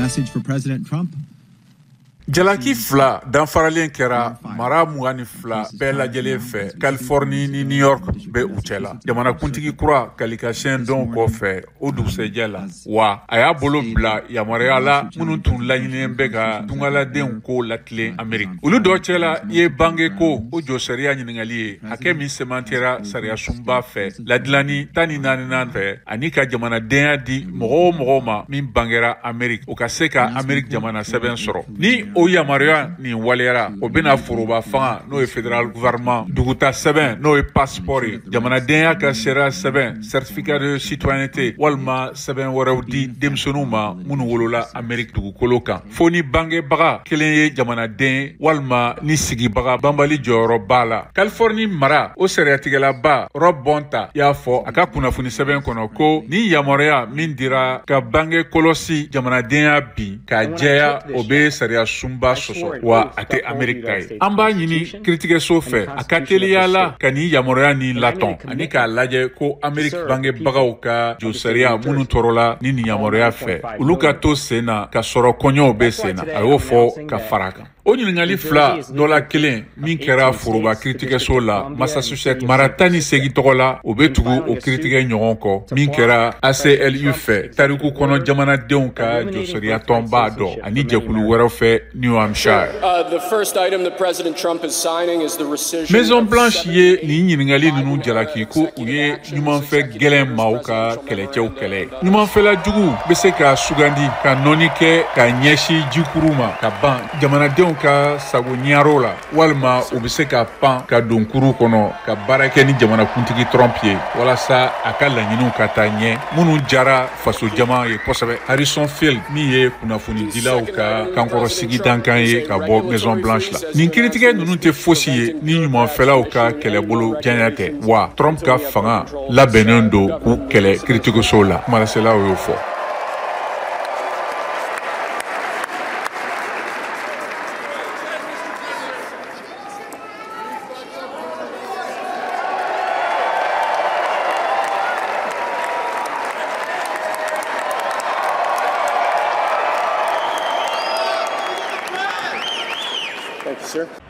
message for President Trump? Jalaki fila danfaralen kɛra mara 22 bɛɛ lajɛlen fɛ Californie ni New York bɛ u cɛla. Jamanakuntigi kura kalikasiyɛn dɔn kɔfɛ o dugusɛjɛ la wa a y'a bolo bila yamaruya la minnu tun laɲininen bɛ ka tungaladenw ko latilen Ameriki. Olu dɔ cɛla ye bange ko o jɔ sariya ɲiningali ye hakɛ min semantera sariya sunba fɛ ladilani 14 fɛ ani ka jamanadenya di mɔgɔ o mɔgɔ ma min bangera Ameriki o ka se ka Ameriki jamana sɛbɛn sɔrɔ. Ni o yamaruya nin waliyara o bena foroba fanga n'o ye federal gouvernement duguta sɛbɛn n'o ye passeport ye jamanadenya ka sariya sɛbɛn certificat de citoyenneté walima sɛbɛn wɛrɛw di denmisɛnninw ma minnu wolola Ameriki dugukolo kan fo ni bangebaga kelen ye jamanaden walima ni sigibaga banbali jɔyɔrɔ b'a la. Californie mara o sariyatigɛlaba Rob Bonta y'a fɔ a ka kunnafoni sɛbɛn kɔnɔ ko ni yamaruya min dira ka bange kɔlɔsi jamanadenya bin ka jɛya o be sariya sunba sɔsɔ wa a tɛ Ameriki ta ye. An b'a ɲini kiiritigɛso fɛ a ka teliya la ka ni yamaruya ni latɔn ani k'a lajɛ ko Ameriki bangebagaw ka jo sariya minnu tɔɔrɔla ni nin yamaruya fɛ olu ka to sen na ka sɔrɔ kɔɲɔw bɛ sen na a y'o fɔ ka fara kan. O ɲiningali fila dɔ la kelen min kɛra foroba kiiritigɛso la Massachusetts mara 18 tɔgɔ la o bɛ tugu o kiiritigɛ ɲɔgɔn kɔ min kɛra ACLU fɛ tariku kɔnɔ jamanadenw ka jɔsariya tɔnba dɔ ani jɛkulu wɛrɛw fɛ New Hampshire. Maison Blanche ye nin ɲiningali ninnu jalaki ko u ye ɲumanfɛ gɛlɛn maaw ka kɛlɛcɛw kɛlɛ. Ɲumanfɛla jugu bɛ se ka sugandi ka nɔni kɛ ka ɲɛsin jikuru ma ka ban jamanadenw ka sago ɲaro la walima u bɛ se ka pan ka don kuru kɔnɔ ka baara kɛ ni jamanakuntigi Trump ye walasa a ka laɲiniw ka taa ɲɛ minnu jara faso jama ye kosɛbɛ. Harrison Field min ye kunnafonidilaw ka kankɔrɔsigi dankan ye ka bɔ Maison Blanche la. Nin kiiritigɛ ninnu tɛ fosi ye ni ɲumanfɛlaw ka kɛlɛbolo janya tɛ wa Trump ka fanga labɛnnen don k'u kɛlɛ kiiritigisow la. Kumalaselaw y'o fɔ. Thank you, sir.